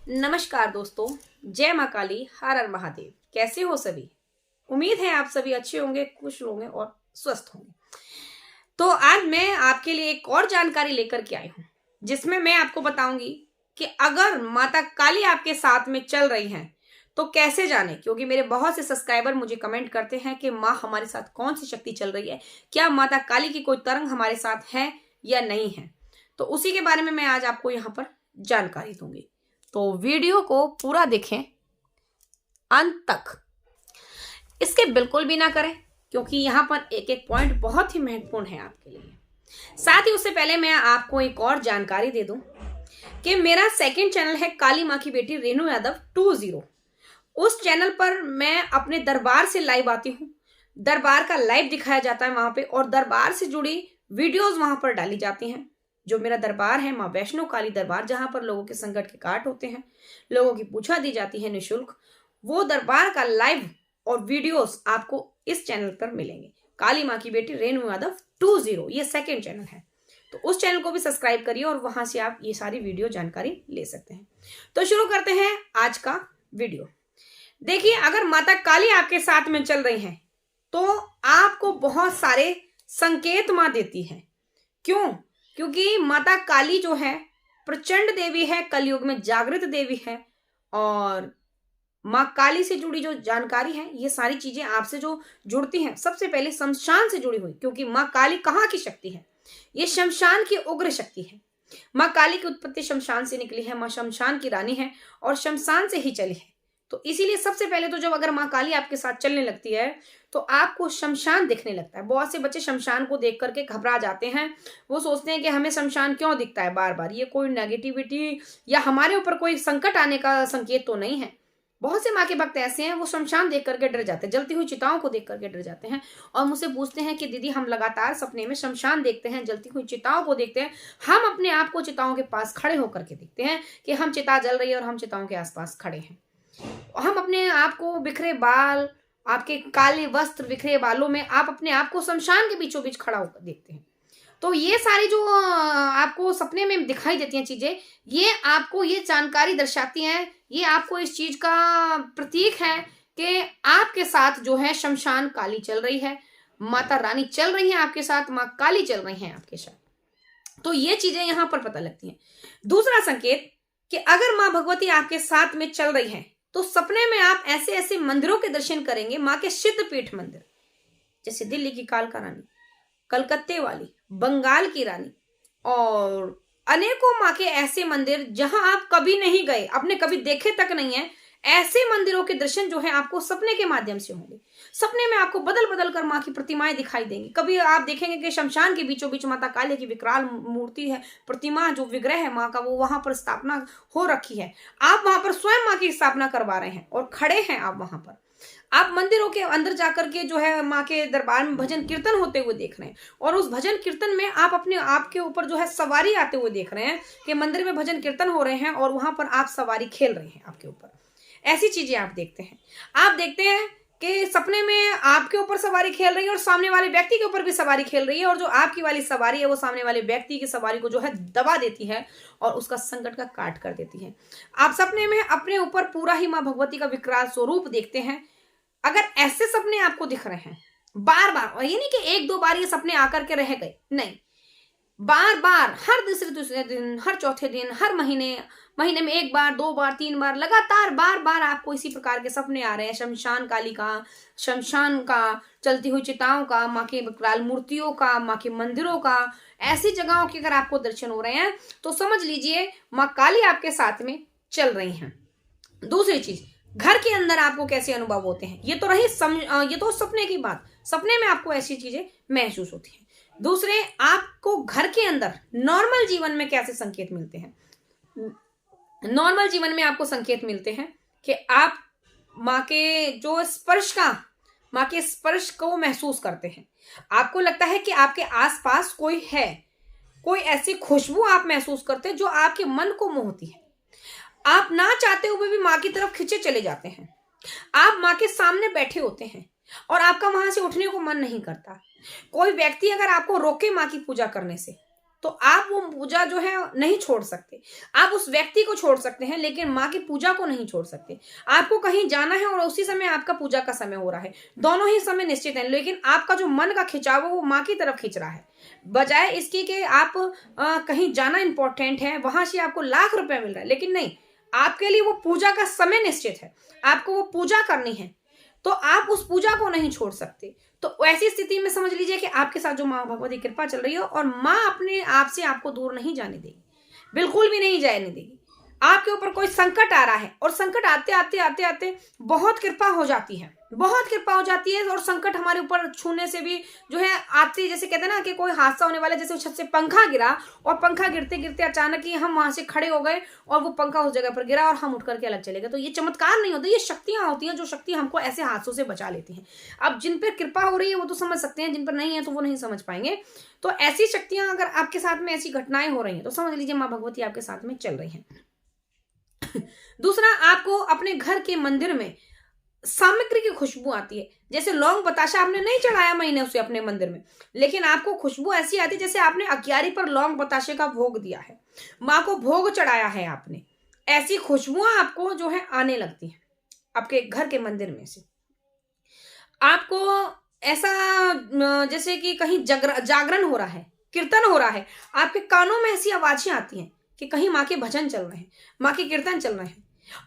नमस्कार दोस्तों। जय माँ काली, हर हर महादेव। कैसे हो सभी? उम्मीद है आप सभी अच्छे होंगे, खुश होंगे और स्वस्थ होंगे। तो आज मैं आपके लिए एक और जानकारी लेकर के आई हूँ, जिसमें मैं आपको बताऊंगी कि अगर माता काली आपके साथ में चल रही हैं तो कैसे जाने। क्योंकि मेरे बहुत से सब्सक्राइबर मुझे कमेंट करते हैं कि माँ हमारे साथ कौन सी शक्ति चल रही है, क्या माता काली की कोई तरंग हमारे साथ है या नहीं है। तो उसी के बारे में मैं आज आपको यहाँ पर जानकारी दूंगी। तो वीडियो को पूरा देखें अंत तक, इसके बिल्कुल भी ना करें, क्योंकि यहाँ पर एक एक पॉइंट बहुत ही महत्वपूर्ण है आपके लिए। साथ ही उससे पहले मैं आपको एक और जानकारी दे दूं कि मेरा सेकंड चैनल है काली माँ की बेटी रेणु यादव 20। उस चैनल पर मैं अपने दरबार से लाइव आती हूँ। दरबार का लाइव दिखाया जाता है वहां पे, और दरबार से जुड़ी वीडियोस वहां पर डाली जाती हैं। जो मेरा दरबार है माँ वैष्णो काली दरबार, जहां पर लोगों के संकट के काट होते हैं, लोगों की पूछा दी जाती है निःशुल्क, वो दरबार का लाइव और वीडियोस आपको इस चैनल पर मिलेंगे। काली माँ की बेटी रेणु यादव 20, ये सेकेंड चैनल है। तो उस चैनल को भी सब्सक्राइब करिए और वहां से आप ये सारी वीडियो जानकारी ले सकते हैं। तो शुरू करते हैं आज का वीडियो। देखिए, अगर माता काली आपके साथ में चल रही हैं तो आपको बहुत सारे संकेत माँ देती है। क्यों? क्योंकि माता काली जो है प्रचंड देवी है, कलयुग में जागृत देवी है। और माँ काली से जुड़ी जो जानकारी है, ये सारी चीजें आपसे जो जुड़ती हैं, सबसे पहले शमशान से जुड़ी हुई। क्योंकि माँ काली कहाँ की शक्ति है? ये शमशान की उग्र शक्ति है। माँ काली की उत्पत्ति शमशान से निकली है, माँ शमशान की रानी है और शमशान से ही चली है। तो इसीलिए सबसे पहले तो जब अगर माँ काली आपके साथ चलने लगती है तो आपको शमशान दिखने लगता है। बहुत से बच्चे शमशान को देख करके घबरा जाते हैं। वो सोचते हैं कि हमें शमशान क्यों दिखता है बार बार, ये कोई नेगेटिविटी या हमारे ऊपर कोई संकट आने का संकेत तो नहीं है। बहुत से माँ के भक्त ऐसे हैं, वो शमशान देख करके डर जाते हैं, जलती हुई चिताओं को देख करके डर जाते हैं और मुझसे पूछते हैं कि दीदी हम लगातार सपने में शमशान देखते हैं, जलती हुई चिताओं को देखते हैं, हम अपने आप को चिताओं के पास खड़े होकर के देखते हैं कि हम चिता जल रही है और हम चिताओं के आसपास खड़े हैं। हम अपने आप को बिखरे बाल, आपके काले वस्त्र बिखरे बालों में आप अपने आप को शमशान के बीचों बीच खड़ा होकर देखते हैं। तो ये सारी जो आपको सपने में दिखाई देती हैं चीजें, ये आपको ये जानकारी दर्शाती हैं, ये आपको इस चीज का प्रतीक है कि आपके साथ जो है शमशान काली चल रही है, माता रानी चल रही है आपके साथ, माँ काली चल रही है आपके साथ। तो ये चीजें यहां पर पता लगती हैं। दूसरा संकेत कि अगर माँ भगवती आपके साथ में चल रही है तो सपने में आप ऐसे ऐसे मंदिरों के दर्शन करेंगे, माँ के सिद्धपीठ मंदिर, जैसे दिल्ली की कालका रानी, कलकत्ते वाली, बंगाल की रानी और अनेकों माँ के ऐसे मंदिर जहां आप कभी नहीं गए, आपने कभी देखे तक नहीं है। ऐसे मंदिरों के दर्शन जो है आपको सपने के माध्यम से होंगे। सपने में आपको बदल बदल कर माँ की प्रतिमाएं दिखाई देंगी। कभी आप देखेंगे कि शमशान के बीचों बीच माता काली की विकराल मूर्ति है, प्रतिमा जो विग्रह है माँ का, वो वहां पर स्थापना हो रखी है। आप वहां पर स्वयं माँ की स्थापना करवा रहे हैं और खड़े हैं आप वहां पर। आप मंदिरों के अंदर जाकर के जो है माँ के दरबार में भजन कीर्तन होते हुए देख रहे हैं और उस भजन कीर्तन में आप अपने आप के ऊपर जो है सवारी आते हुए देख रहे हैं कि मंदिर में भजन कीर्तन हो रहे हैं और वहां पर आप सवारी खेल रहे हैं आपके ऊपर। ऐसी चीजें आप देखते हैं। आप देखते हैं कि सपने में आपके ऊपर सवारी खेल रही है और सामने वाले व्यक्ति के ऊपर भी सवारी खेल रही है, और जो आपकी वाली सवारी है वो सामने वाले व्यक्ति की सवारी को जो है दबा देती है और उसका संकट का काट कर देती है। आप सपने में अपने ऊपर पूरा ही माँ भगवती का विकराल स्वरूप देखते हैं। अगर ऐसे सपने आपको दिख रहे हैं बार बार, और ये नहीं कि एक दो बार ये सपने आकर के रह गए, नहीं, बार बार, हर दूसरे दिन, हर चौथे दिन, हर महीने में एक बार, दो बार, तीन बार, लगातार बार बार आपको इसी प्रकार के सपने आ रहे हैं। शमशान काली का, शमशान का, चलती हुई चिताओं का, माँ के विकराल मूर्तियों का, माँ के मंदिरों का, ऐसी जगहों के अगर आपको दर्शन हो रहे हैं तो समझ लीजिए माँ काली आपके साथ में चल रही हैं। दूसरी चीज, घर के अंदर आपको कैसे अनुभव होते हैं, ये तो रही ये तो सपने की बात। सपने में आपको ऐसी चीजें महसूस होती हैं। दूसरे, आपको घर के अंदर नॉर्मल जीवन में कैसे संकेत मिलते हैं। नॉर्मल जीवन में आपको संकेत मिलते हैं कि आप माँ के जो स्पर्श का, माँ के स्पर्श को महसूस करते हैं। आपको लगता है कि आपके आसपास कोई है, कोई ऐसी खुशबू आप महसूस करते हैं जो आपके मन को मोहती है। आप ना चाहते हुए भी माँ की तरफ खिंचे चले जाते हैं। आप माँ के सामने बैठे होते हैं और आपका वहां से उठने को मन नहीं करता। कोई व्यक्ति अगर आपको रोके माँ की पूजा करने से तो आप वो पूजा जो है नहीं छोड़ सकते। आप उस व्यक्ति को छोड़ सकते हैं लेकिन माँ की पूजा को नहीं छोड़ सकते। आपको कहीं जाना है और उसी समय आपका पूजा का समय हो रहा है, दोनों ही समय निश्चित है, लेकिन आपका जो मन का खिंचाव वो माँ की तरफ खिंच रहा है। बजाय इसके कि आप कहीं जाना इंपॉर्टेंट है, वहां से आपको लाख रुपए मिल रहा है, लेकिन नहीं, आपके लिए वो पूजा का समय निश्चित है, आपको वो पूजा करनी है, तो आप उस पूजा को नहीं छोड़ सकते। तो ऐसी स्थिति में समझ लीजिए कि आपके साथ जो माँ भगवती कृपा चल रही है और माँ अपने आप से आपको दूर नहीं जाने देगी, बिल्कुल भी नहीं जाने देगी। आपके ऊपर कोई संकट आ रहा है और संकट आते आते आते आते बहुत कृपा हो जाती है, बहुत कृपा हो जाती है, और संकट हमारे ऊपर छूने से भी जो है आते, जैसे कहते हैं ना कि कोई हादसा होने वाला, जैसे छत से पंखा गिरा और पंखा गिरते गिरते अचानक ही हम वहां से खड़े हो गए और वो पंखा उस जगह पर गिरा और हम उठ करके अलग चले गए। तो ये चमत्कार नहीं होता, ये शक्तियां होती हैं, जो शक्ति हमको ऐसे हादसों से बचा लेती हैं। अब जिन पर कृपा हो रही है वो तो समझ सकते हैं, जिन पर नहीं है तो वो नहीं समझ पाएंगे। तो ऐसी शक्तियां अगर आपके साथ में ऐसी घटनाएं हो रही हैं तो समझ लीजिए माँ भगवती आपके साथ में चल रही है। दूसरा, आपको अपने घर के मंदिर में सामग्री की खुशबू आती है, जैसे लौंग बताशा आपने नहीं चढ़ाया महीने से अपने मंदिर में, लेकिन आपको खुशबू ऐसी आती है जैसे आपने अक्यारी पर लौंग बताशे का भोग दिया है, माँ को भोग चढ़ाया है आपने, ऐसी खुशबुआं आपको जो है आने लगती है आपके घर के मंदिर में से। आपको ऐसा जैसे कि कहीं जागरण हो रहा है, कीर्तन हो रहा है, आपके कानों में ऐसी आवाजें आती हैं कि कहीं माँ के भजन चल रहे हैं, माँ के कीर्तन चल रहे हैं।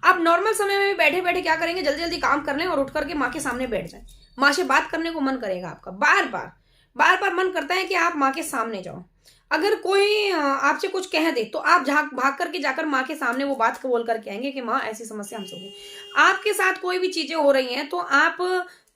आप नॉर्मल समय में बैठे बैठे क्या करेंगे, जल्दी जल्दी काम कर लें और उठ करके माँ के सामने बैठ जाएं। माँ से बात करने को मन करेगा आपका, बार बार मन करता है कि आप माँ के सामने जाओ। अगर कोई आपसे कुछ कह दे तो आप भाग करके जाकर माँ के सामने वो बात को बोल करके आएंगे कि माँ ऐसी समस्या हमसे हुई। आपके साथ कोई भी चीजें हो रही हैं तो आप,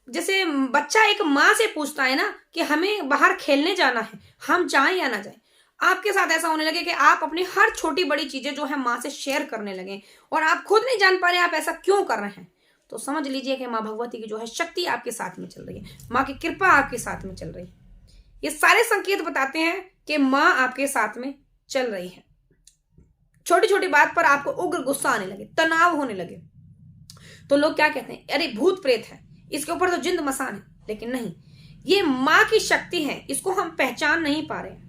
जैसे बच्चा एक माँ से पूछता है ना कि हमें बाहर खेलने जाना है, हम जाएं या ना जाएं, आपके साथ ऐसा होने लगे कि आप अपनी हर छोटी बड़ी चीजें जो है माँ से शेयर करने लगे और आप खुद नहीं जान पा रहे आप ऐसा क्यों कर रहे हैं। तो समझ लीजिए कि माँ भगवती की जो है शक्ति आपके साथ में चल रही है, माँ की कृपा आपके साथ में चल रही है। ये सारे संकेत बताते हैं कि माँ आपके साथ में चल रही है। छोटी छोटी बात पर आपको उग्र गुस्सा आने लगे, तनाव होने लगे, तो लोग क्या कहते हैं, अरे भूत प्रेत है, इसके ऊपर तो जिंद मसान है, लेकिन नहीं, ये माँ की शक्ति है, इसको हम पहचान नहीं पा रहे हैं।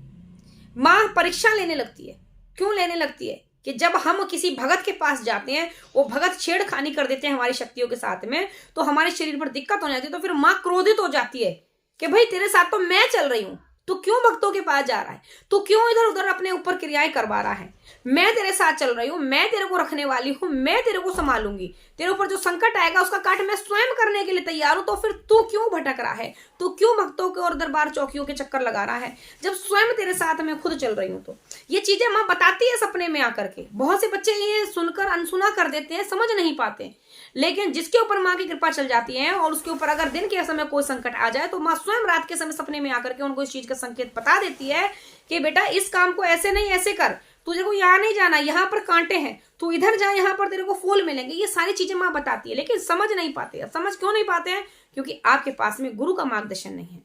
माँ परीक्षा लेने लगती है, क्यों लेने लगती है कि जब हम किसी भगत के पास जाते हैं, वो भगत छेड़खानी कर देते हैं हमारी शक्तियों के साथ में, तो हमारे शरीर पर दिक्कत हो जाती है, तो फिर माँ क्रोधित हो जाती है कि भाई तेरे साथ तो मैं चल रही हूं, तू क्यों भक्तों के पास जा रहा है, तू क्यों इधर उधर अपने ऊपर क्रियाएं करवा रहा है, मैं तेरे साथ चल रही हूं, मैं तेरे को रखने वाली हूं, मैं तेरे को संभालूंगी, तेरे ऊपर जो संकट आएगा उसका काट मैं स्वयं करने के लिए तैयार हूं, तो फिर तू क्यों भटक रहा है, तू क्यों भक्तों के और दरबार चौकियों के चक्कर लगा रहा है, जब स्वयं तेरे साथ मैं खुद चल रही हूं। तो ये चीजें माँ बताती है सपने में आकर के। बहुत से बच्चे ये सुनकर अनसुना कर देते हैं, समझ नहीं पाते, लेकिन जिसके ऊपर माँ की कृपा चल जाती है और उसके ऊपर अगर दिन के समय कोई संकट आ जाए तो माँ स्वयं रात के समय सपने में आकर के उनको इस चीज का संकेत बता देती है कि बेटा इस काम को ऐसे नहीं ऐसे कर, तुझे को यहाँ नहीं जाना, यहाँ पर कांटे हैं, तू इधर जा, यहाँ पर तेरे को फूल मिलेंगे। ये सारी चीजें माँ बताती है, लेकिन समझ नहीं पाते। समझ क्यों नहीं पाते हैं? क्योंकि आपके पास में गुरु का मार्गदर्शन नहीं है।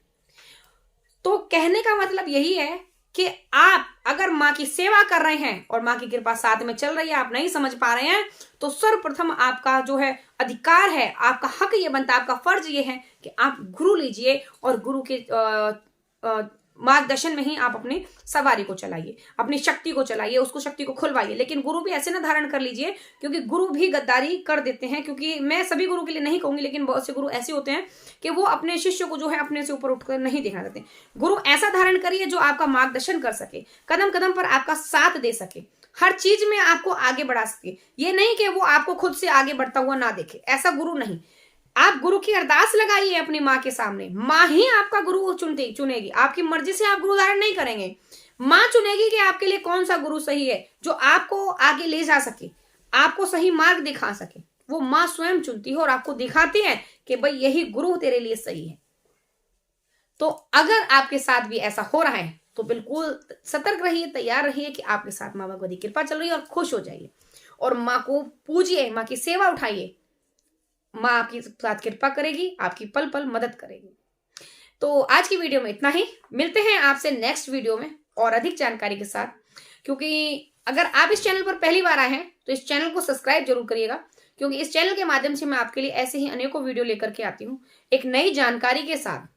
तो कहने का मतलब यही है कि आप अगर माँ की सेवा कर रहे हैं और माँ की कृपा साथ में चल रही है, आप नहीं समझ पा रहे हैं, तो सर्वप्रथम आपका जो है अधिकार है, आपका हक ये बनता है, आपका फर्ज ये है कि आप गुरु लीजिए और गुरु के मार्गदर्शन में ही आप अपनी सवारी को चलाइए, अपनी शक्ति को चलाइए, उसको शक्ति को खुलवाइए। लेकिन गुरु भी ऐसे ना धारण कर लीजिए, क्योंकि गुरु भी गद्दारी कर देते हैं। क्योंकि मैं सभी गुरु के लिए नहीं कहूंगी, लेकिन बहुत से गुरु ऐसे होते हैं कि वो अपने शिष्य को जो है अपने से ऊपर उठकर नहीं देखना चाहते। गुरु ऐसा धारण करिए जो आपका मार्गदर्शन कर सके, कदम कदम पर आपका साथ दे सके, हर चीज में आपको आगे बढ़ा सके। ये नहीं कि वो आपको खुद से आगे बढ़ता हुआ ना देखे, ऐसा गुरु नहीं। आप गुरु की अरदास लगाइए अपनी माँ के सामने, माँ ही आपका गुरु चुनेगी। आपकी मर्जी से आप गुरु धारण नहीं करेंगे, माँ चुनेगी कि आपके लिए कौन सा गुरु सही है, जो आपको आगे ले जा सके, आपको सही मार्ग दिखा सके। वो माँ स्वयं चुनती है और आपको दिखाती है कि भाई यही गुरु तेरे लिए सही है। तो अगर आपके साथ भी ऐसा हो रहा है तो बिल्कुल सतर्क रहिए, तैयार रहिए कि आपके साथ माँ भगवती कृपा चल रही है, और खुश हो जाइए और माँ को पूजिए, माँ की सेवा उठाइए। माँ आपके साथ कृपा करेगी, आपकी पल पल मदद करेगी। तो आज की वीडियो में इतना ही, मिलते हैं आपसे नेक्स्ट वीडियो में और अधिक जानकारी के साथ। क्योंकि अगर आप इस चैनल पर पहली बार आए हैं तो इस चैनल को सब्सक्राइब जरूर करिएगा, क्योंकि इस चैनल के माध्यम से मैं आपके लिए ऐसे ही अनेकों वीडियो लेकर के आती हूँ, एक नई जानकारी के साथ।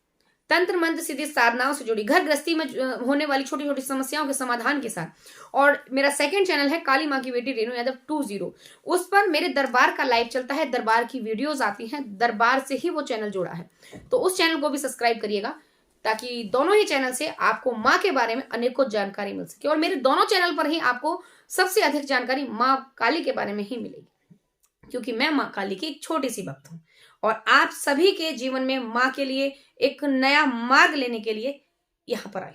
तंत्र मंत्र सीधी साधनाओं से जुड़ी, घर गृहस्थी में होने वाली छोटी छोटी समस्याओं के समाधान के साथ। और मेरा सेकंड चैनल है काली माँ की बेटी रेणु यादव 20, उस पर मेरे दरबार का लाइव चलता है, दरबार की वीडियोस आती हैं, दरबार से ही वो चैनल जुड़ा है, तो उस चैनल को भी सब्सक्राइब करिएगा ताकि दोनों ही चैनल से आपको माँ के बारे में अनेकों जानकारी मिल सके। और मेरे दोनों चैनल पर ही आपको सबसे अधिक जानकारी माँ काली के बारे में ही मिलेगी, क्योंकि मैं माँ काली की एक छोटी सी भक्त हूं और आप सभी के जीवन में माँ के लिए एक नया मार्ग लेने के लिए यहां पर आए।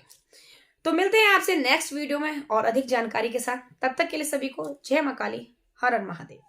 तो मिलते हैं आपसे नेक्स्ट वीडियो में और अधिक जानकारी के साथ। तब तक के लिए सभी को जय माँ काली, हर हर महादेव।